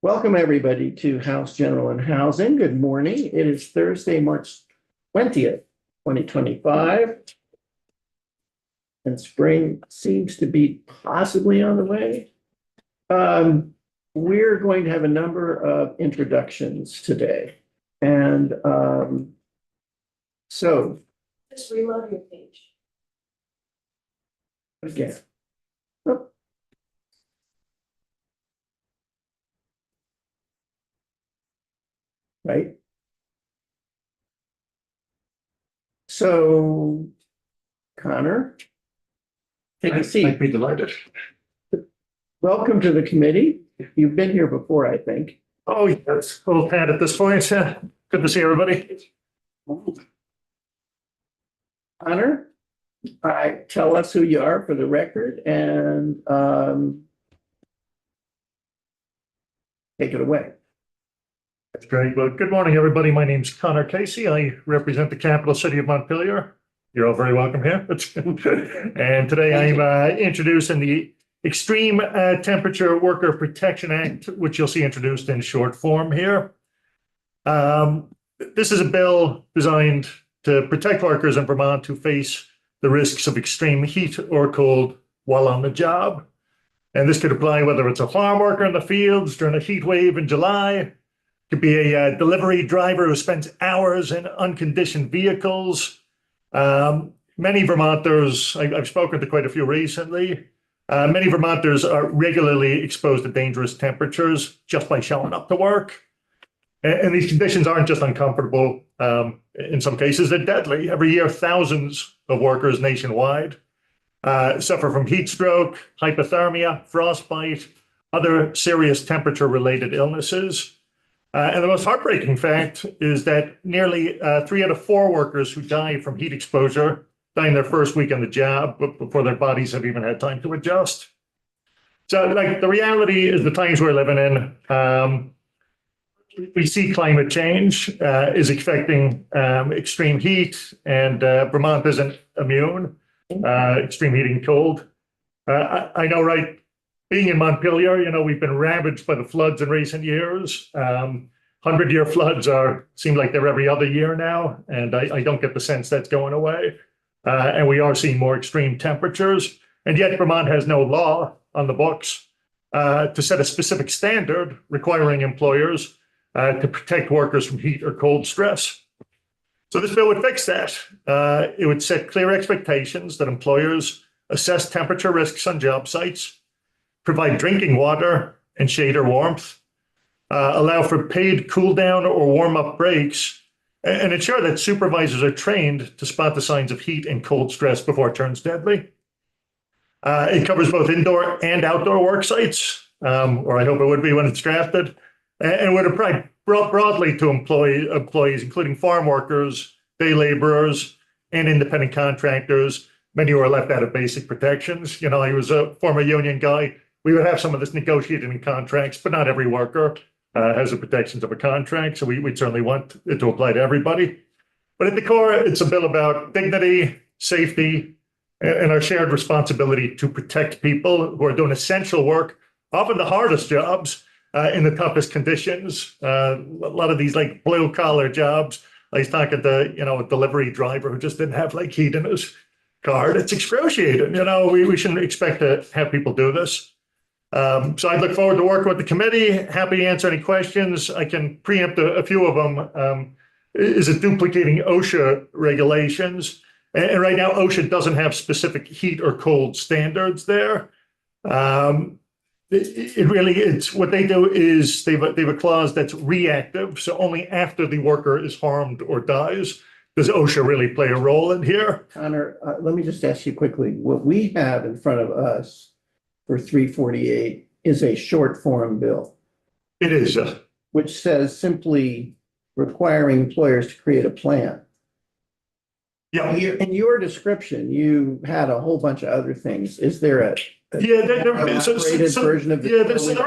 Welcome, everybody, to House General and Housing. Good morning. It is Thursday, March 20th, 2025. And spring seems to be possibly on the way. We're going to have a number of introductions today. And so, Just reload your page. again. Oh. Right? So, Connor, take a seat. I'd be delighted. Welcome to the committee. You've been here before, I think. Oh, yes, old hat at this point. Good to see everybody. Connor, tell us who you are for the record and take it away. That's great. Well, good morning, everybody. My name's Connor Casey. I represent the capital city of Montpelier. You're all very welcome here. And today I'm introducing the Extreme Temperature Worker Protection Act, which you'll see introduced in short form here. This is a bill designed to protect workers in Vermont who face the risks of extreme heat or cold while on the job. And this could apply whether it's a farm worker in the fields during a heat wave in July. It could be a delivery driver who spends hours in unconditioned vehicles. Many Vermonters, I've spoken to quite a few recently, many Vermonters are regularly exposed to dangerous temperatures just by showing up to work. And these conditions aren't just uncomfortable. In some cases, they're deadly. Every year, thousands of workers nationwide suffer from heat stroke, hypothermia, frostbite, other serious temperature-related illnesses. And the most heartbreaking fact is that nearly 3 out of 4 workers who die from heat exposure die in their first week on the job before their bodies have even had time to adjust. So, like, the reality is the times we're living in, we see climate change is affecting extreme heat, and Vermont isn't immune. Extreme heat and cold. I know, right? Being in Montpelier, we've been ravaged by the floods in recent years. 100-year floods seem like they're every other year now, and I don't get the sense that's going away. And we are seeing more extreme temperatures, and yet Vermont has no law on the books to set a specific standard requiring employers to protect workers from heat or cold stress. So this bill would fix that. It would set clear expectations that employers assess temperature risks on job sites, provide drinking water and shade or warmth, allow for paid cool down or warm up breaks, and ensure that supervisors are trained to spot the signs of heat and cold stress before it turns deadly. It covers both indoor and outdoor work sites, or I hope it would be when it's drafted, and would apply broadly to employees, including farm workers, day laborers, and independent contractors, many who are left out of basic protections. I was a former union guy. We would have some of this negotiated in contracts, but not every worker has the protections of a contract. So we'd certainly want it to apply to everybody. But at the core, it's a bill about dignity, safety, and our shared responsibility to protect people who are doing essential work, often the hardest jobs, in the toughest conditions. A lot of these like blue collar jobs. I was talking to, a delivery driver who just didn't have like heat in his car. It's excruciating. We shouldn't expect to have people do this. So I look forward to working with the committee. Happy to answer any questions. I can preempt a few of them. Is it duplicating OSHA regulations? And right now, OSHA doesn't have specific heat or cold standards there. It's what they do is they have a clause that's reactive. So only after the worker is harmed or dies does OSHA really play a role in here. Connor, let me just ask you quickly. What we have in front of us for 348 is a short form bill. It is. Which says simply requiring employers to create a plan. Yeah. In your description, you had a whole bunch of other things. Is there a there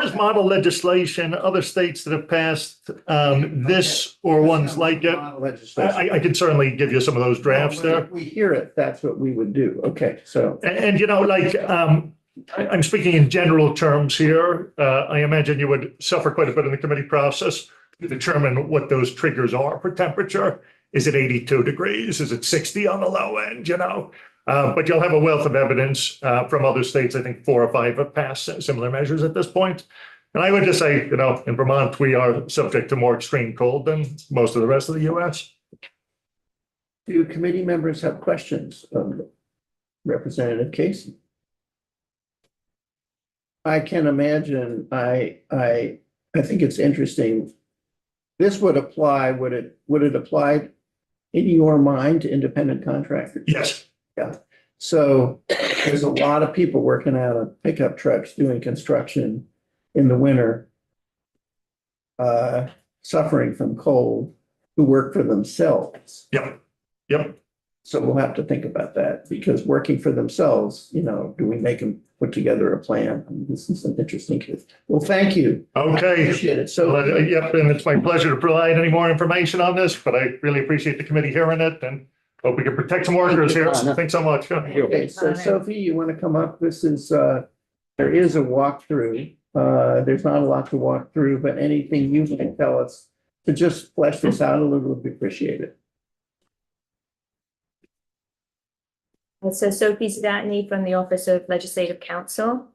is model legislation, other states that have passed this or ones like it. I can certainly give you some of those drafts there. If we hear it, that's what we would do. Okay, so. And I'm speaking in general terms here. I imagine you would suffer quite a bit in the committee process to determine what those triggers are for temperature. Is it 82 degrees? Is it 60 on the low end, you know? But you'll have a wealth of evidence from other states. I think 4 or 5 have passed similar measures at this point. And I would just say, you know, in Vermont, we are subject to more extreme cold than most of the rest of the US. Do committee members have questions of Representative Casey? I can imagine, I think it's interesting. This would apply, would it apply in your mind to independent contractors? Yes. Yeah. So there's a lot of people working out of pickup trucks doing construction in the winter, suffering from cold, who work for themselves. Yep. Yep. So we'll have to think about that, because working for themselves, you know, do we make them put together a plan? I mean, this is an interesting case. Well, thank you. Okay. Appreciate it. So Yep, and it's my pleasure to provide any more information on this, but I really appreciate the committee hearing it and hope we can protect some workers here. Thanks so much. okay, so Sophie, you want to come up? This is, there is a walkthrough. There's not a lot to walk through, but anything you can tell us to just flesh this out a little, would be appreciated. So Sophie Zdatny from the Office of Legislative Counsel.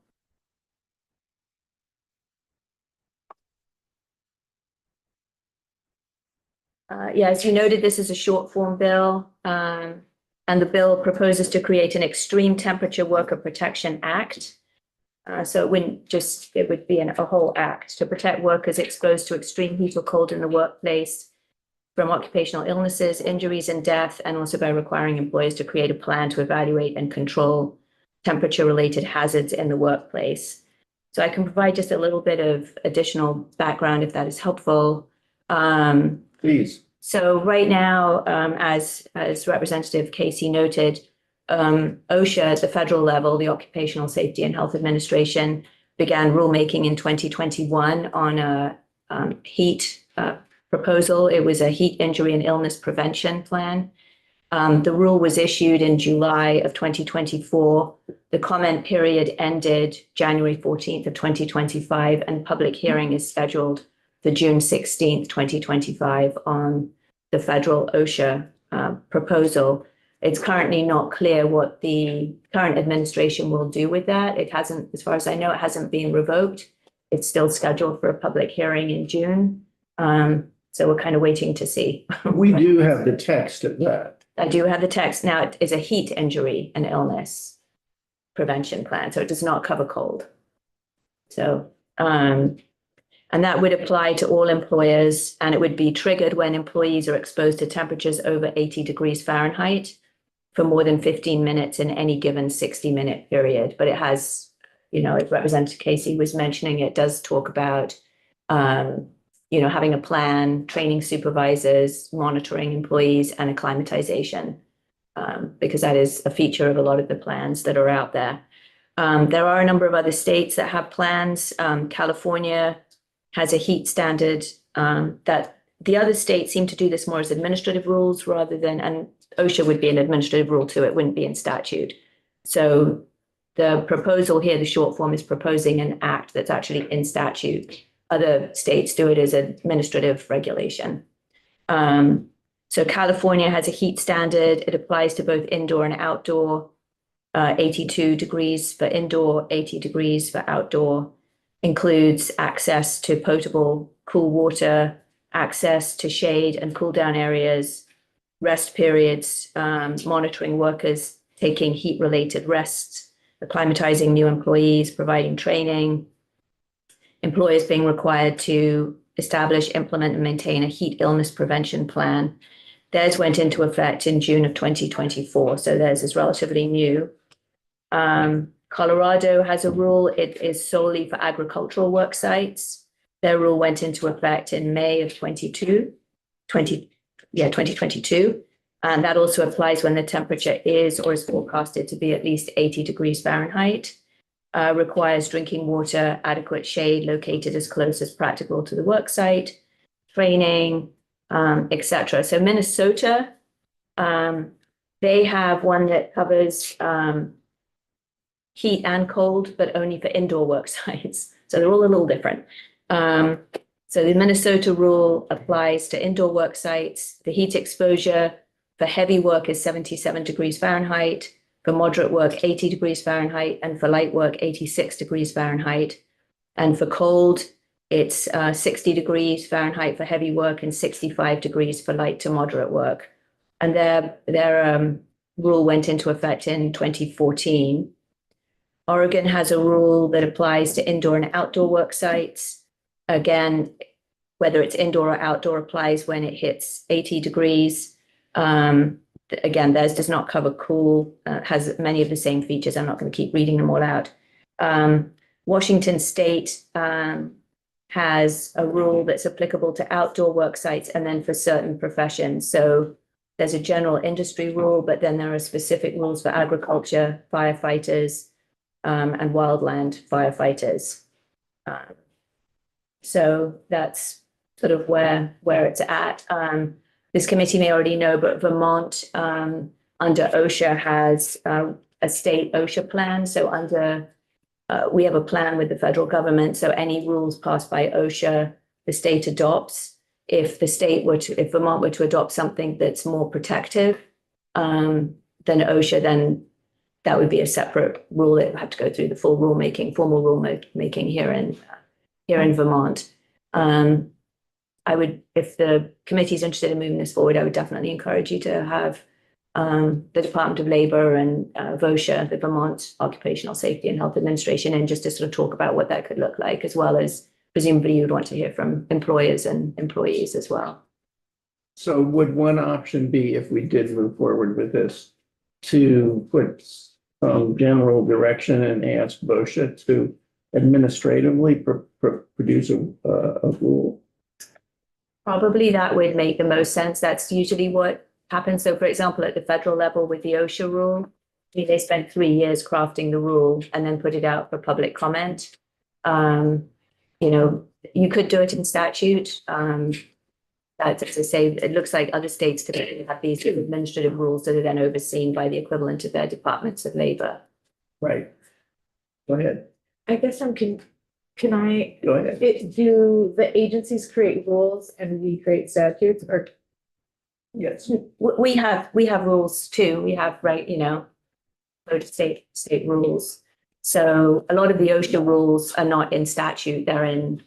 Yeah, as you noted, this is a short form bill, and the bill proposes to create an Extreme Temperature Worker Protection Act. So it wouldn't just, it would be a whole act to protect workers exposed to extreme heat or cold in the workplace from occupational illnesses, injuries, and death, and also by requiring employers to create a plan to evaluate and control temperature-related hazards in the workplace. So I can provide just a little bit of additional background if that is helpful. Please. So right now, as Representative Casey noted, OSHA at the federal level, the Occupational Safety and Health Administration, began rulemaking in 2021 on a heat proposal. It was a heat injury and illness prevention plan. The rule was issued in July of 2024. The comment period ended January 14th of 2025, and public hearing is scheduled for June 16th, 2025 on the federal OSHA proposal. It's currently not clear what the current administration will do with that. It hasn't, as far as I know, it hasn't been revoked. It's still scheduled for a public hearing in June. So we're kind of waiting to see. We do have the text of that. I do have the text. Now, it is a heat injury and illness prevention plan, so it does not cover cold. So, and that would apply to all employers, and it would be triggered when employees are exposed to temperatures over 80 degrees Fahrenheit for more than 15 minutes in any given 60-minute period. But it has, you know, as Representative Casey was mentioning, it does talk about, you know, having a plan, training supervisors, monitoring employees, and acclimatization, because that is a feature of a lot of the plans that are out there. There are a number of other states that have plans. California has a heat standard that the other states seem to do this more as administrative rules rather than, and OSHA would be an administrative rule too, it wouldn't be in statute. So the proposal here, the short form, is proposing an act that's actually in statute. Other states do it as administrative regulation. So California has a heat standard. It applies to both indoor and outdoor, 82 degrees for indoor, 80 degrees for outdoor, includes access to potable cool water, access to shade and cool down areas, rest periods, monitoring workers taking heat-related rests, acclimatizing new employees, providing training, employers being required to establish, implement, and maintain a heat illness prevention plan. Theirs went into effect in June of 2024, so theirs is relatively new. Colorado has a rule. It is solely for agricultural work sites. Their rule went into effect in May of 2022. And that also applies when the temperature is or is forecasted to be at least 80 degrees Fahrenheit. Requires drinking water, adequate shade located as close as practical to the work site, training, etc. So Minnesota, they have one that covers heat and cold, but only for indoor work sites. So they're all a little different. So the Minnesota rule applies to indoor work sites. The heat exposure for heavy work is 77 degrees Fahrenheit, for moderate work, 80 degrees Fahrenheit, and for light work, 86 degrees Fahrenheit. And for cold, it's 60 degrees Fahrenheit for heavy work and 65 degrees for light to moderate work. And their rule went into effect in 2014. Oregon has a rule that applies to indoor and outdoor work sites. Again, whether it's indoor or outdoor applies when it hits 80 degrees. Again, theirs does not cover cool, has many of the same features. I'm not going to keep reading them all out. Washington State has a rule that's applicable to outdoor work sites and then for certain professions. So there's a general industry rule, but then there are specific rules for agriculture, firefighters, and wildland firefighters. So that's sort of where it's at. This committee may already know, but Vermont under OSHA has a state OSHA plan. So we have a plan with the federal government. So any rules passed by OSHA, the state adopts. If Vermont were to adopt something that's more protective than OSHA, then that would be a separate rule. It would have to go through the formal rulemaking here in Vermont. If the committee is interested in moving this forward, I would definitely encourage you to have the Department of Labor and VOSHA, the Vermont Occupational Safety and Health Administration, and just to sort of talk about what that could look like, as well as presumably you'd want to hear from employers and employees as well. So would one option be, if we did move forward with this, to put some general direction and ask VOSHA to administratively produce a rule? Probably that would make the most sense. That's usually what happens. So for example, at the federal level with the OSHA rule, they spent 3 years crafting the rule and then put it out for public comment. You could do it in statute. That, as I say, it looks like other states typically have these administrative rules that are then overseen by the equivalent of their departments of labor. Right. Go ahead. I guess can I, Go ahead. do the agencies create rules and we create statutes, or? Yes. We have rules too. We have, state rules. So a lot of the OSHA rules are not in statute. They're in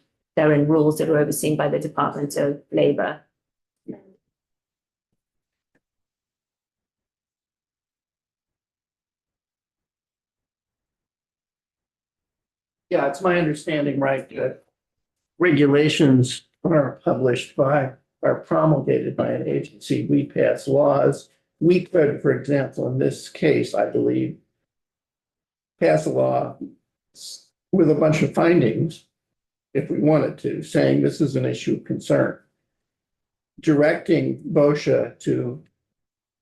rules that are overseen by the Department of Labor. Yeah, it's my understanding, right, that regulations are promulgated by an agency. We pass laws. We could, for example, in this case, I believe, pass a law with a bunch of findings, if we wanted to, saying this is an issue of concern, directing VOSHA to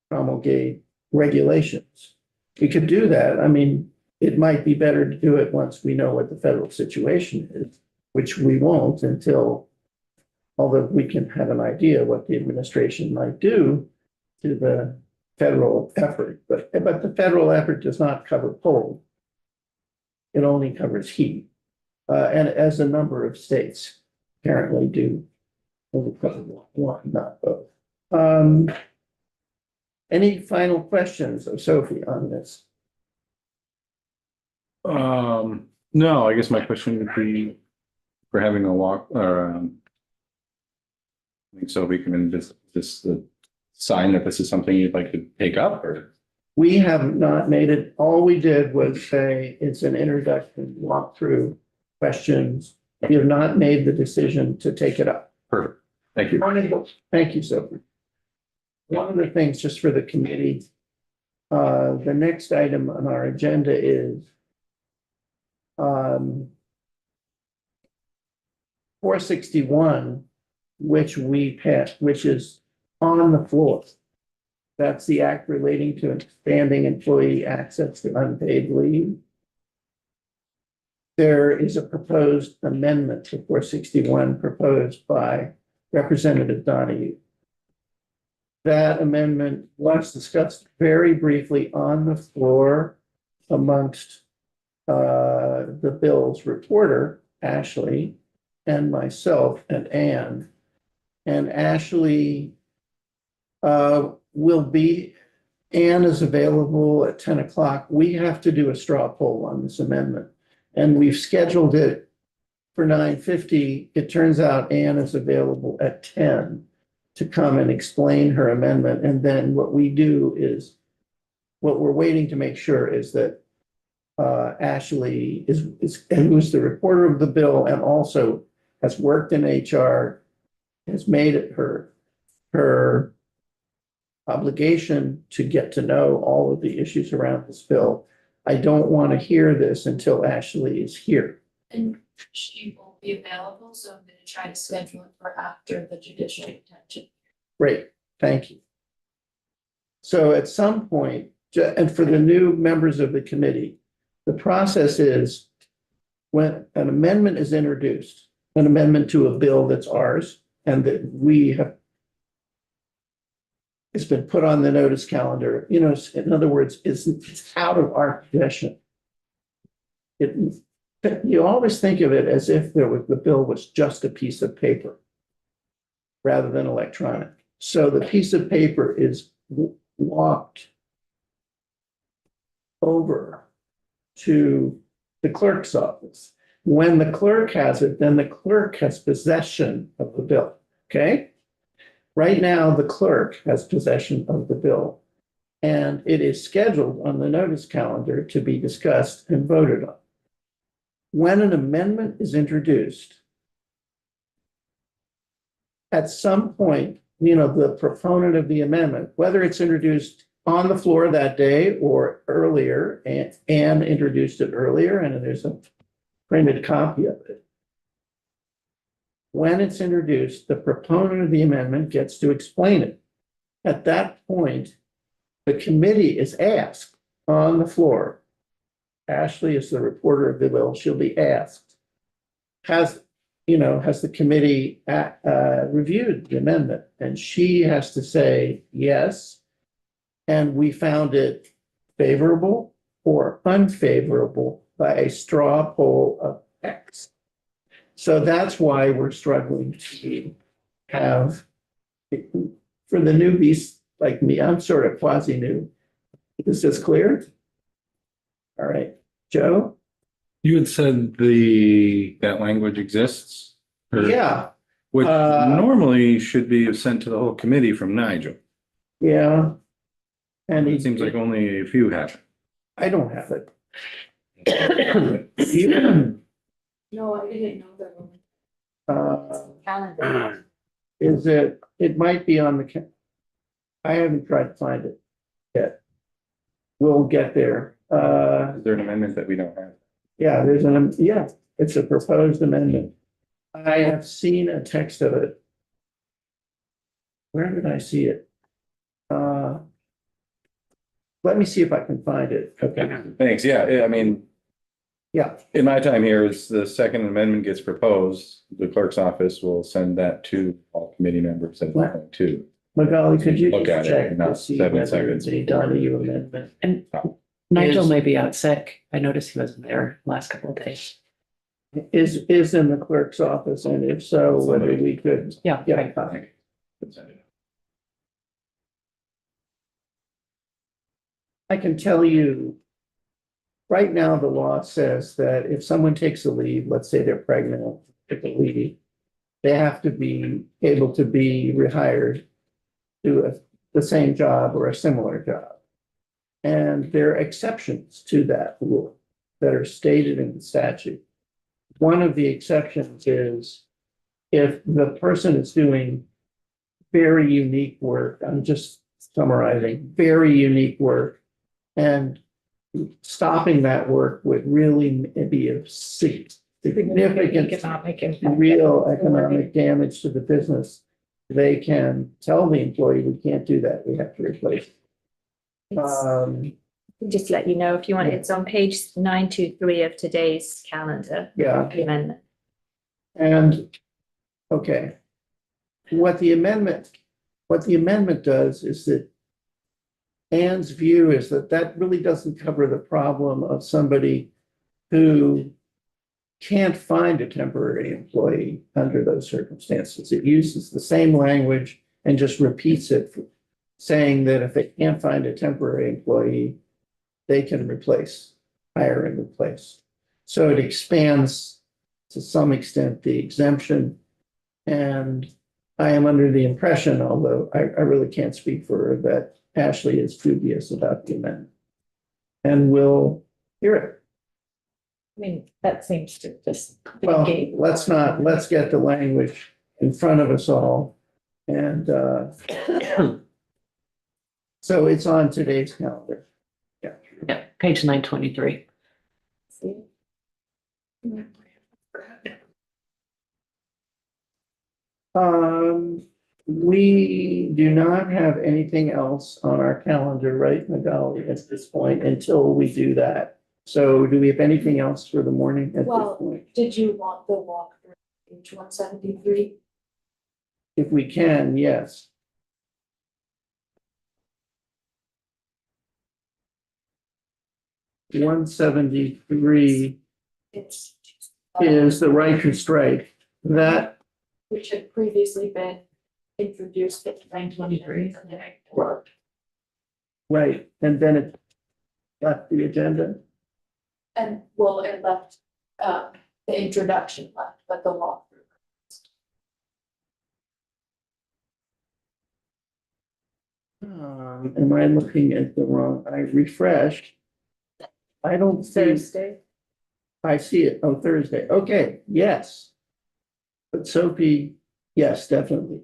promulgate regulations. We could do that. I mean, it might be better to do it once we know what the federal situation is, which we won't until, although we can have an idea what the administration might do to the federal effort. But the federal effort does not cover cold. It only covers heat. And as a number of states apparently do, only cover one, not both. Any final questions of Sophie on this? No, I guess my question would be for having a walk or I think Sophie can just sign that this is something you'd like to take up, or? We have not made it. All we did was say it's an introduction, walk through questions. We have not made the decision to take it up. Perfect. Thank you. Thank you, Sophie. One of the things just for the committee, the next item on our agenda is 461, which we passed, which is on the floor. That's the act relating to expanding employee access to unpaid leave. There is a proposed amendment to 461 proposed by Representative Donahue. That amendment was discussed very briefly on the floor amongst the bill's reporter, Ashley, and myself and Ann. And Ashley will be, Ann is available at 10 o'clock. We have to do a straw poll on this amendment. And we've scheduled it for 9:50. It turns out Ann is available at 10 to come and explain her amendment. And then what we do is, what we're waiting to make sure is that Ashley who's the reporter of the bill and also has worked in HR, has made it her obligation to get to know all of the issues around this bill. I don't want to hear this until Ashley is here. And she won't be available, so I'm gonna try to schedule it for after the judicial detention. Great, thank you. So at some point, and for the new members of the committee, the process is when an amendment is introduced, an amendment to a bill that's ours and that we have, it's been put on the notice calendar, you know, in other words, it's out of our possession. You always think of it as if the bill was just a piece of paper rather than electronic. So the piece of paper is walked over to the clerk's office. When the clerk has it, then the clerk has possession of the bill, okay? Right now, the clerk has possession of the bill, and it is scheduled on the notice calendar to be discussed and voted on. When an amendment is introduced, at some point, you know, the proponent of the amendment, whether it's introduced on the floor that day or earlier, and Ann introduced it earlier, and there's a printed copy of it. When it's introduced, the proponent of the amendment gets to explain it. At that point, the committee is asked on the floor. Ashley is the reporter of the bill. She'll be asked, has the committee reviewed the amendment? And she has to say yes. And we found it favorable or unfavorable by a straw poll of X. So that's why we're struggling to have, for the newbies like me, I'm sort of quasi new. Is this clear? All right, Joe? You had said that language exists? Or- Yeah, Which normally should be sent to the whole committee from Nigel. yeah. And It seems like only a few have I don't have it. No, I didn't know that one. Calendar. Is it might be on the, I haven't tried to find it yet. We'll get there. it. Is there an amendment that we don't have? Yeah, it's a proposed amendment. I have seen a text of it. Where did I see it? Let me see if I can find it. Okay. Thanks. Yeah, I mean, Yeah, in my time here, as the second amendment gets proposed, the clerk's office will send that to all committee members at that point too. Magali, could you Look just at it check in to about see 7 whether seconds. it's a Donahue amendment? And Nigel Is- may be out sick. I noticed he wasn't there last couple of days. Is in the clerk's office, and if so, whether we could. Yeah. Yeah, right. I think. I can tell you, right now, the law says that if someone takes a leave, let's say they're pregnant, take a leave, they have to be able to be rehired to the same job or a similar job. And there are exceptions to that rule that are stated in the statute. One of the exceptions is if the person is doing very unique work, I'm just summarizing, very unique work, and stopping that work would really be a significant, Economic impact. real economic damage to the business. They can tell the employee, we can't do that, we have to replace it. Just let you know if you want, it's on page 923 of today's calendar. Yeah, The amendment. and, okay. What the amendment does is that Ann's view is that really doesn't cover the problem of somebody who can't find a temporary employee under those circumstances. It uses the same language and just repeats it, saying that if they can't find a temporary employee, they can hire and replace. So it expands to some extent the exemption. And I am under the impression, although I really can't speak for her, that Ashley is dubious about the amendment. And we'll hear it. I mean, that seems to just. Well, negate- let's get the language in front of us all. And so it's on today's calendar. Yeah, page 923. See? We do not have anything else on our calendar, right, Magali, at this point, until we do that. So do we have anything else for the morning at this Well- point? Did you want the walkthrough page 173? If we can, yes. One 173 It's is the right to strike. That, which had previously been introduced at 923. right, and then it left the agenda. And well, it left, the introduction left, but the walkthrough. Am I looking at the wrong, I refreshed. I don't see, Thursday. I see it, oh, Thursday, okay, yes. But Sophie, yes, definitely.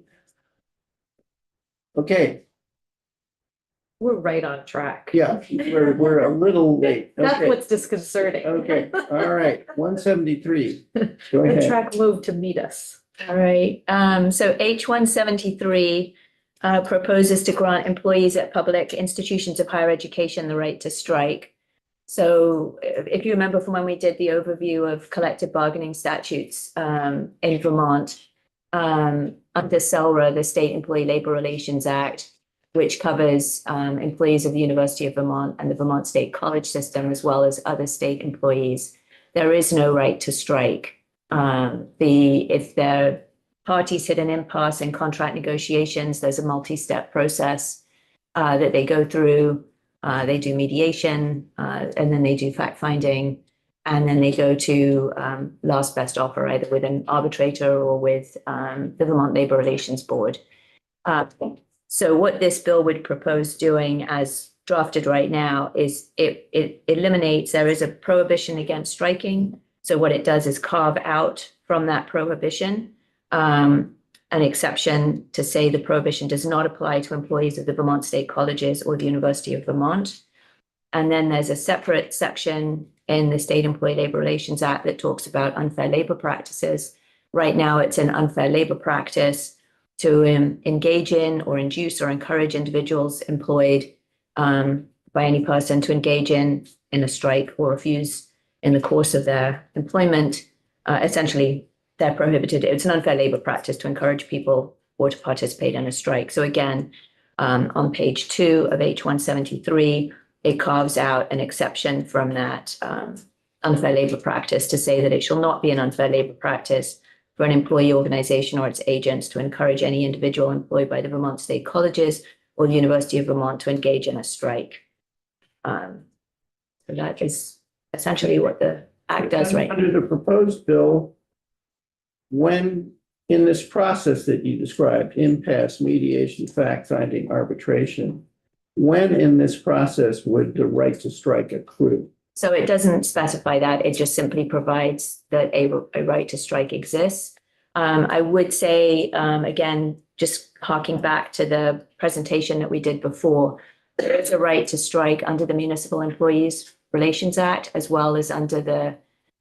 Okay, We're right on track. yeah, we're a little late, That's okay, what's disconcerting. okay, all right, 173. Go The ahead. track moved to meet us. All right, so H 173 proposes to grant employees at public institutions of higher education the right to strike. So if you remember from when we did the overview of collective bargaining statutes in Vermont, under SELRA, the State Employee Labor Relations Act, which covers employees of the University of Vermont and the Vermont State College System, as well as other state employees, there is no right to strike. If their parties hit an impasse in contract negotiations, there's a multi-step process that they go through. They do mediation, and then they do fact-finding, and then they go to last best offer, either with an arbitrator or with the Vermont Labor Relations Board. So what this bill would propose doing as drafted right now is it eliminates, there is a prohibition against striking. So what it does is carve out from that prohibition an exception to say the prohibition does not apply to employees of the Vermont State Colleges or the University of Vermont. And then there's a separate section in the State Employee Labor Relations Act that talks about unfair labor practices. Right now, it's an unfair labor practice to engage in or induce or encourage individuals employed by any person to engage in a strike or refuse in the course of their employment. Essentially, they're prohibited. It's an unfair labor practice to encourage people or to participate in a strike. So again, on page 2 of H 173, it carves out an exception from that unfair labor practice to say that it shall not be an unfair labor practice for an employee organization or its agents to encourage any individual employed by the Vermont State Colleges or the University of Vermont to engage in a strike. So that is essentially what the act does right now. Under the proposed bill, when in this process that you described, impasse, mediation, fact-finding, arbitration, when in this process would the right to strike accrue? So it doesn't specify that. It just simply provides that a right to strike exists. I would say, again, just harking back to the presentation that we did before, there is a right to strike under the Municipal Employees Relations Act, as well as under the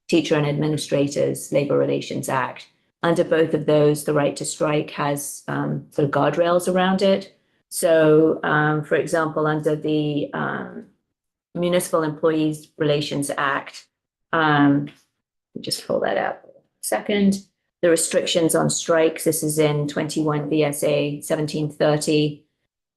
Teacher and Administrators Labor Relations Act. Under both of those, the right to strike has sort of guardrails around it. So, for example, under the Municipal Employees Relations Act, just pull that up a second. The restrictions on strikes, this is in 21 VSA 1730.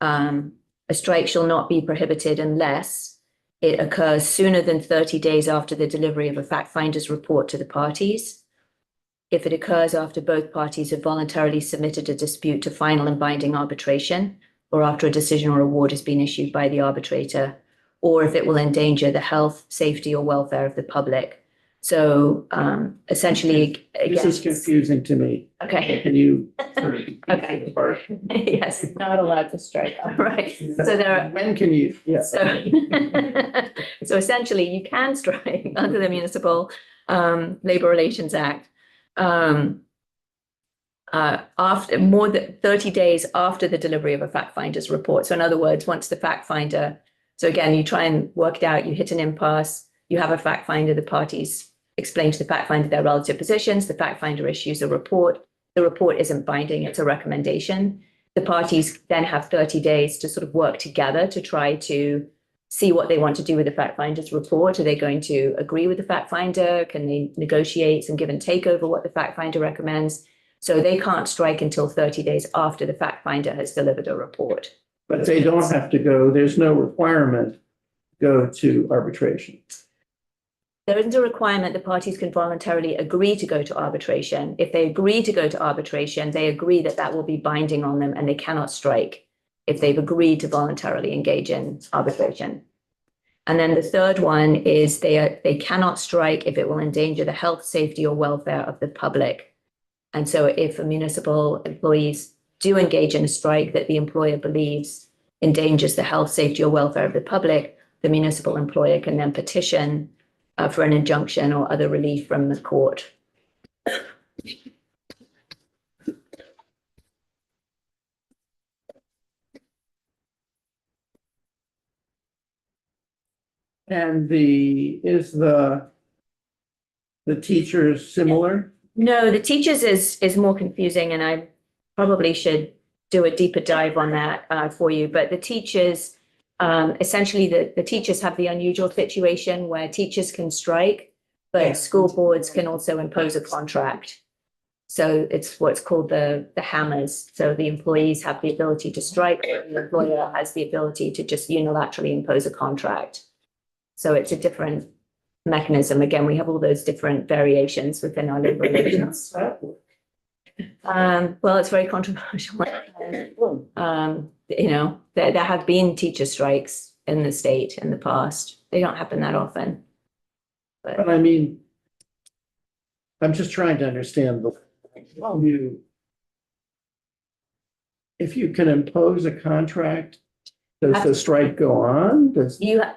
A strike shall not be prohibited unless it occurs sooner than 30 days after the delivery of a fact finder's report to the parties. If it occurs after both parties have voluntarily submitted a dispute to final and binding arbitration, or after a decision or award has been issued by the arbitrator, or if it will endanger the health, safety, or welfare of the public. So essentially, This again, is confusing to me. okay, Can you? Okay. yes, Not allowed to strike. right. So there are, When can you, yeah. so, so essentially, you can strike under the Municipal Labor Relations Act after more than 30 days after the delivery of a fact finder's report. So in other words, once the fact finder, so again, you try and work it out, you hit an impasse, you have a fact finder, the parties explain to the fact finder their relative positions, the fact finder issues a report. The report isn't binding, it's a recommendation. The parties then have 30 days to sort of work together to try to see what they want to do with the fact finder's report. Are they going to agree with the fact finder? Can they negotiate some give and take over what the fact finder recommends? So they can't strike until 30 days after the fact finder has delivered a report. But they don't have to go, there's no requirement to go to arbitration. There isn't a requirement the parties can voluntarily agree to go to arbitration. If they agree to go to arbitration, they agree that that will be binding on them and they cannot strike if they've agreed to voluntarily engage in arbitration. And then the third one is they cannot strike if it will endanger the health, safety, or welfare of the public. And so if a municipal employees do engage in a strike that the employer believes endangers the health, safety, or welfare of the public, the municipal employer can then petition for an injunction or other relief from the court. And is the teachers similar? No, the teachers is more confusing, and I probably should do a deeper dive on that for you. But the teachers, essentially, the teachers have the unusual situation where teachers can strike, but school boards can also impose a contract. So it's what's called the hammers. So the employees have the ability to strike, and the employer has the ability to just unilaterally impose a contract. So it's a different mechanism. Again, we have all those different variations within our labor relations. Well, it's very controversial. You know, there have been teacher strikes in the state in the past. They don't happen that often. But I mean, I'm just trying to understand if you can impose a contract, does the strike go on?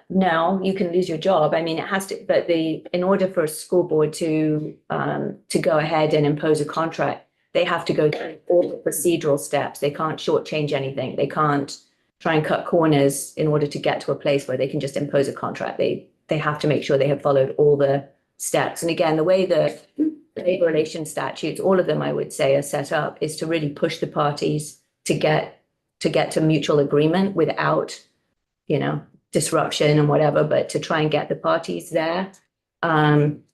No, you can lose your job. I mean, it has to, but in order for a school board to go ahead and impose a contract, they have to go through all the procedural steps. They can't shortchange anything. They can't try and cut corners in order to get to a place where they can just impose a contract. They have to make sure they have followed all the steps. And again, the way the labor relations statutes, all of them, I would say, are set up is to really push the parties to get to mutual agreement without, you know, disruption and whatever, but to try and get the parties there.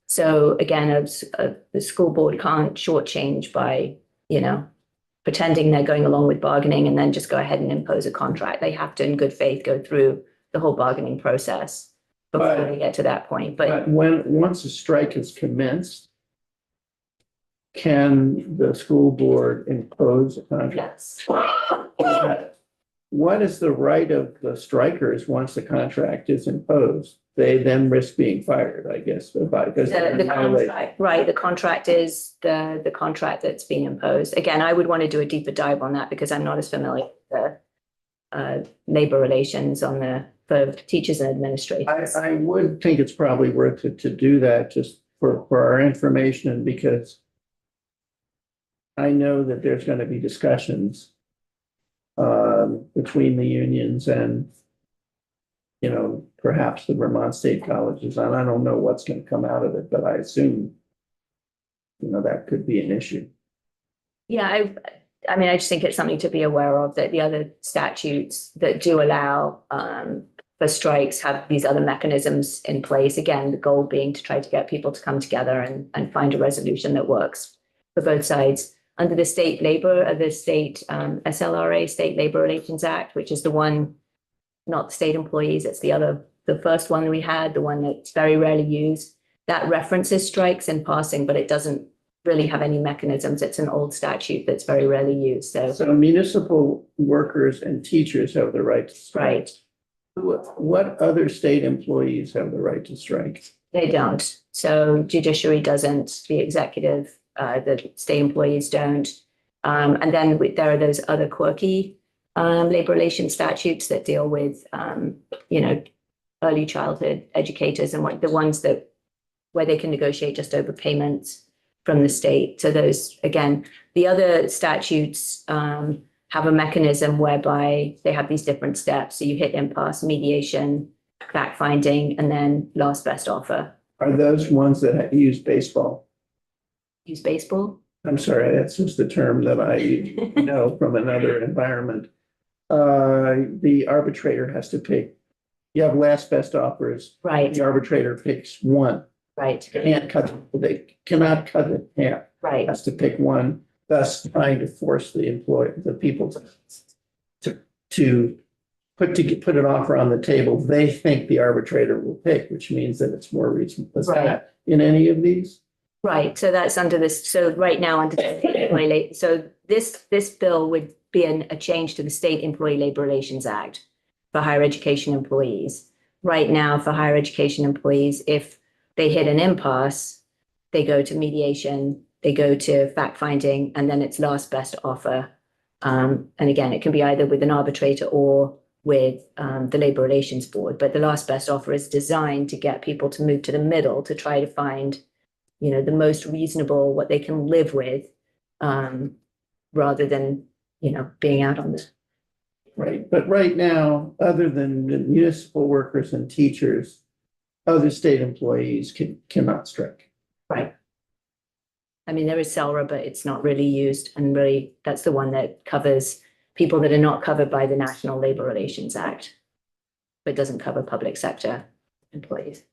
So again, the school board can't shortchange by, you know, pretending they're going along with bargaining and then just go ahead and impose a contract. They have to, in good faith, go through the whole bargaining process before they get to that point. But once a strike is commenced, can the school board impose a contract? yes, What is the right of the strikers once the contract is imposed? They then risk being fired, I guess, because the contract, right? The contract is the contract that's being imposed. Again, I would want to do a deeper dive on that because I'm not as familiar with the labor relations for teachers and administrators. I would think it's probably worth it to do that just for our information and because I know that there's going to be discussions between the unions and, you know, perhaps the Vermont State Colleges. And I don't know what's going to come out of it, but I assume, you know, that could be an issue. Yeah, I mean, I just think it's something to be aware of that the other statutes that do allow for strikes have these other mechanisms in place. Again, the goal being to try to get people to come together and find a resolution that works for both sides. Under the state SLRA, State Labor Relations Act, which is the one, not the state employees, it's the the first one we had, the one that's very rarely used, that references strikes in passing, but it doesn't really have any mechanisms. It's an old statute that's very rarely used, so. So municipal workers and teachers have the right to strike. Right. What other state employees have the right to strike? They don't. So judiciary doesn't, the executive, the state employees don't. And then there are those other quirky labor relations statutes that deal with, early childhood educators and the ones that where they can negotiate just over payments from the state. So those, again, the other statutes have a mechanism whereby they have these different steps. So you hit impasse, mediation, fact finding, and then last best offer. Are those ones that use baseball? Use baseball. I'm sorry, that's just the term that I know from another environment. The arbitrator has to pick. You have last best offers. Right, The arbitrator picks one. right, They cannot cut it in half. right, Has to pick one, thus trying to force the people to put an offer on the table they think the arbitrator will pick, which means that it's more reasonable. Is that in any of these? right. So that's under this, so right now under the state employee, so this bill would be a change to the State Employee Labor Relations Act for higher education employees. Right now, for higher education employees, if they hit an impasse, they go to mediation, they go to fact finding, and then it's last best offer. And again, it can be either with an arbitrator or with the Labor Relations Board, but the last best offer is designed to get people to move to the middle to try to find, the most reasonable, what they can live with, rather than, being out on the. Right, but right now, other than the municipal workers and teachers, other state employees cannot strike. Right. I mean, there is CELRA, but it's not really used, and really, that's the one that covers people that are not covered by the National Labor Relations Act, but doesn't cover public sector employees.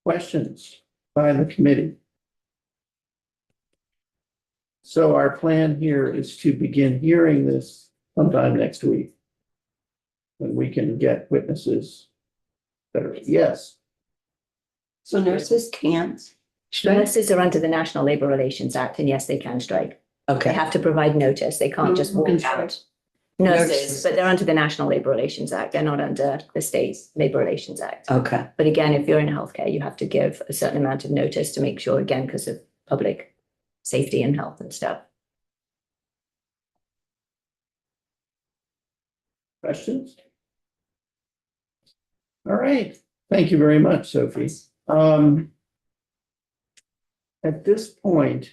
Questions by the committee? So our plan here is to begin hearing this sometime next week. When we can get witnesses that are, yes. So nurses can't strike? Nurses are under the National Labor Relations Act, and yes, they can strike. They Okay, have to provide notice. They can't just Who can walk strike? out. Nurses, Nurses. but they're under the National Labor Relations Act. They're not under the State Labor Relations Act. okay. But again, if you're in healthcare, you have to give a certain amount of notice to make sure, again, because of public safety and health and stuff. Questions? All right, thank you very much, Sophie. At this point,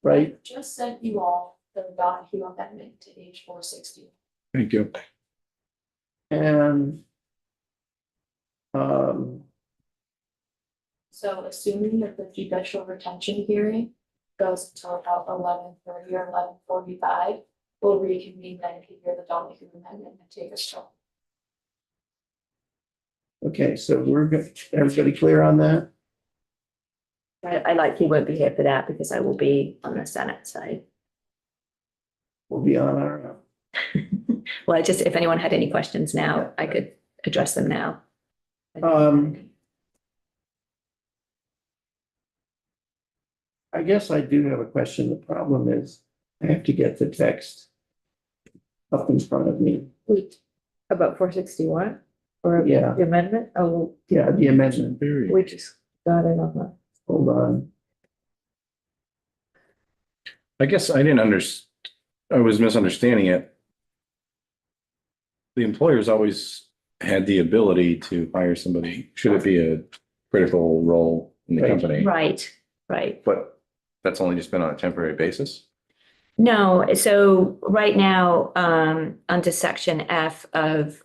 right, Just sent you all the Donahue amendment to H 460. Thank you. and So assuming that the judicial retention hearing goes until about 11:30 or 11:45, we'll reconvene then to hear the Donahue amendment and take a shot. okay, so we're good. Everybody clear on that? I likely won't be here for that because I will be on the Senate side. We'll be on our own. Well, just if anyone had any questions now, I could address them now. I guess I do have a question. The problem is I have to get the text up in front of me. Wait, about 461 or Yeah. the amendment? Oh, Yeah, the amendment. we just got it on the. Hold on. I guess I didn't I was misunderstanding it. The employers always had the ability to hire somebody, should it be a critical role in the Right. company, Right, right. but that's only just been on a temporary basis? No, so right now, under section F of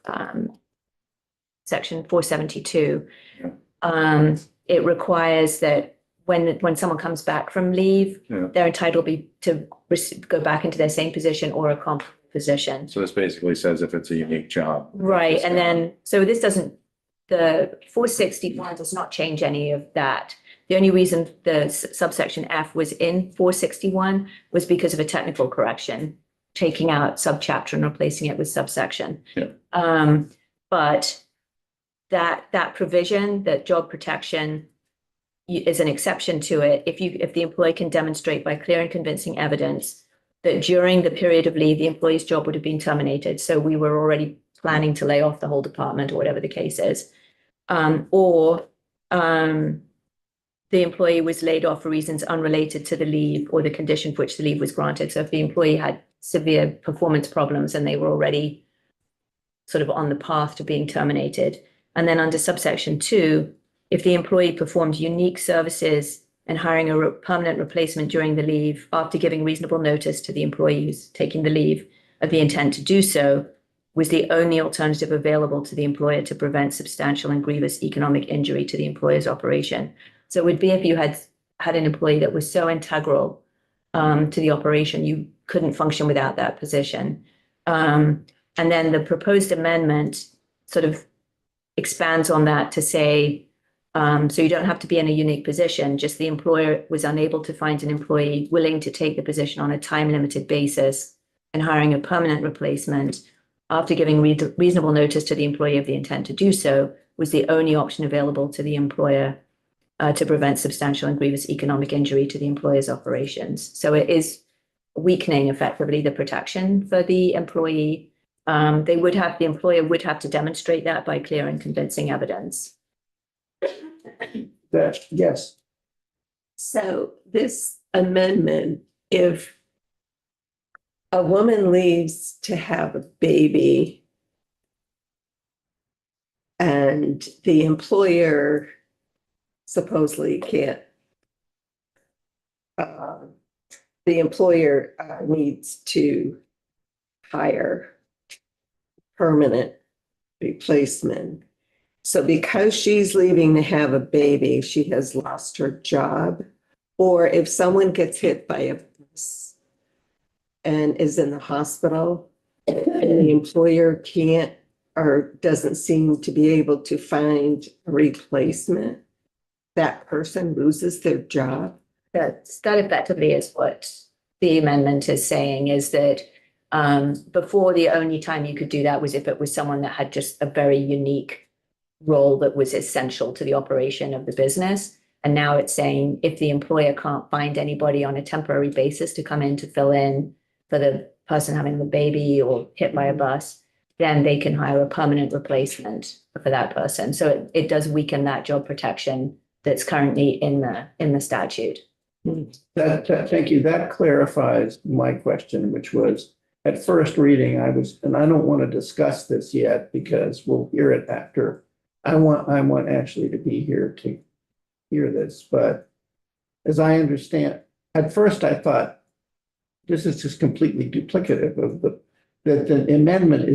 section 472, it requires that when someone comes back from leave, Yeah. they're entitled to go back into their same position or a comparable position. So this basically says if it's a unique job. Right, and then, so this doesn't, the 461 does not change any of that. The only reason the subsection F was in 461 was because of a technical correction, taking out subchapter and replacing it with subsection. Yeah. But that provision, that job protection is an exception to it if the employee can demonstrate by clear and convincing evidence that during the period of leave, the employee's job would have been terminated. So we were already planning to lay off the whole department or whatever the case is. Or the employee was laid off for reasons unrelated to the leave or the condition for which the leave was granted. So if the employee had severe performance problems and they were already sort of on the path to being terminated. And then under subsection 2, if the employee performed unique services and hiring a permanent replacement during the leave after giving reasonable notice to the employee who's taking the leave of the intent to do so, was the only alternative available to the employer to prevent substantial and grievous economic injury to the employer's operation. So it would be if you had an employee that was so integral to the operation, you couldn't function without that position. And then the proposed amendment sort of expands on that to say, so you don't have to be in a unique position, just the employer was unable to find an employee willing to take the position on a time-limited basis and hiring a permanent replacement after giving reasonable notice to the employee of the intent to do so was the only option available to the employer to prevent substantial and grievous economic injury to the employer's operations. So it is weakening effectively the protection for the employee. The employer would have to demonstrate that by clear and convincing evidence. Yes, So this amendment, if a woman leaves to have a baby and the employer supposedly can't, the employer needs to hire permanent replacement. So because she's leaving to have a baby, she has lost her job. Or if someone gets hit by a bus and is in the hospital and the employer can't or doesn't seem to be able to find a replacement, that person loses their job. That effectively is what the amendment is saying, is that before, the only time you could do that was if it was someone that had just a very unique role that was essential to the operation of the business. And now it's saying if the employer can't find anybody on a temporary basis to come in to fill in for the person having the baby or hit by a bus, then they can hire a permanent replacement for that person. So it does weaken that job protection that's currently in the statute. thank you. That clarifies my question, which was at first reading, and I don't want to discuss this yet because we'll hear it after. I want Ashley to be here to hear this, but as I understand, at first I thought this is just completely duplicative of that the amendment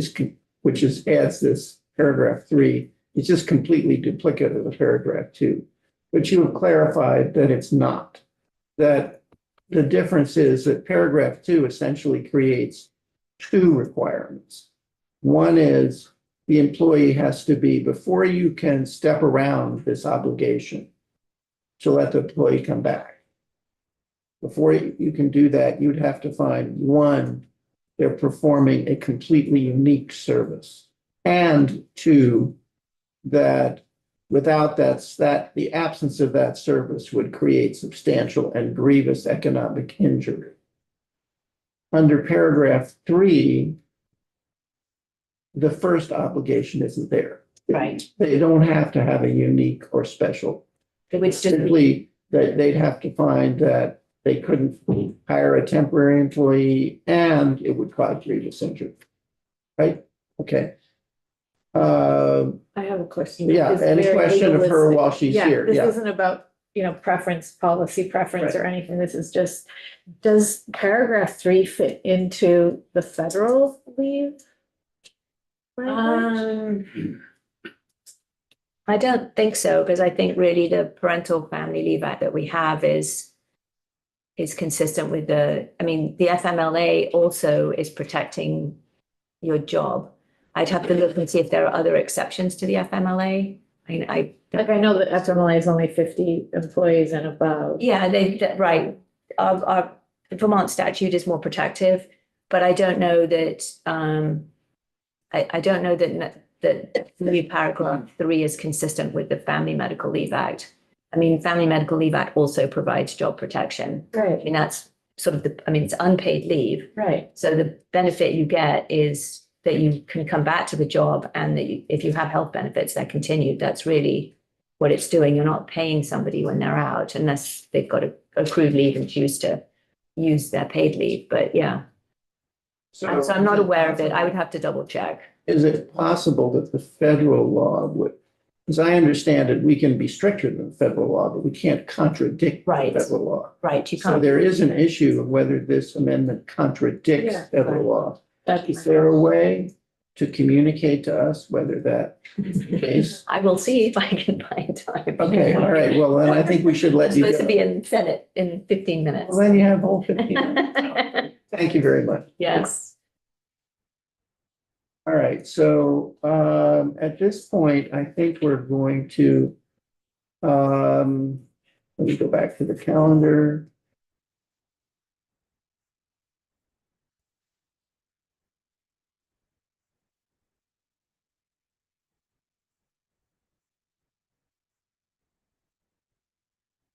adds this paragraph 3, it's just completely duplicative of paragraph 2. But you have clarified that it's not. That the difference is that paragraph 2 essentially creates 2 requirements. One is the employee has to be, before you can step around this obligation to let the employee come back. Before you can do that, you'd have to find, 1, they're performing a completely unique service. And 2, that without that the absence of that service would create substantial and grievous economic injury. Under paragraph 3, the first obligation isn't there. Right. They don't have to have a unique or special. It would just Simply that they'd have to find that they couldn't hire a temporary employee and it would cause grievous injury. Right? Okay. I have a question. Yeah, It's any very question of her legalistic. while she's Yeah, here? this Yeah. isn't about, policy preference Right. or anything. This is just, does paragraph 3 fit into the federal leave? language? I don't think so, because I think really the Parental Family Leave Act that we have is consistent with the FMLA also is protecting your job. I'd have to look and see if there are other exceptions to the FMLA. I know that FMLA is only 50 employees and above. yeah, right. Our Vermont statute is more protective, but I don't know that, I don't know that that new paragraph 3 is consistent with the Family Medical Leave Act. I mean, Family Medical Leave Act also provides job protection. I Right, mean, that's sort of it's unpaid leave. right. So the benefit you get is that you can come back to the job and that if you have health benefits that continue, that's really what it's doing. You're not paying somebody when they're out unless they've got accrued leave and choose to use their paid leave. But yeah, so I'm not aware of it. I would have to double check. Is it possible that the federal law would, as I understand it, we can be stricter than the federal law, but we can't contradict the Right. federal law. Right, you So can't. there is an issue of whether this amendment contradicts Yeah. federal law. That's Is there a way to communicate to us whether that is the case? I will see if I can find time. Okay, all right, well, then I think we should I'm let you supposed to be go. in Senate in 15 minutes. Well, then you have all 15 minutes. Thank you very much. Yes. All right, so at this point, I think we're going to let me go back to the calendar.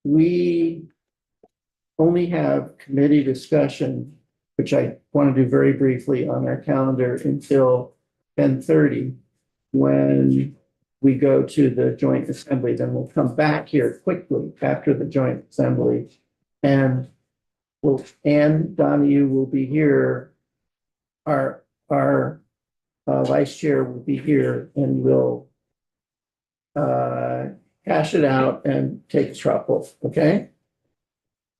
We only have committee discussion, which I want to do very briefly on our calendar until 10:30. When we go to the joint assembly, then we'll come back here quickly after the joint assembly. And Ann Donahue will be here. Our vice chair will be here and we'll hash it out and take a straw poll, okay?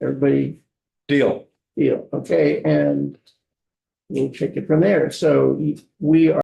Everybody Deal. deal, okay? And we'll take it from there. So we are.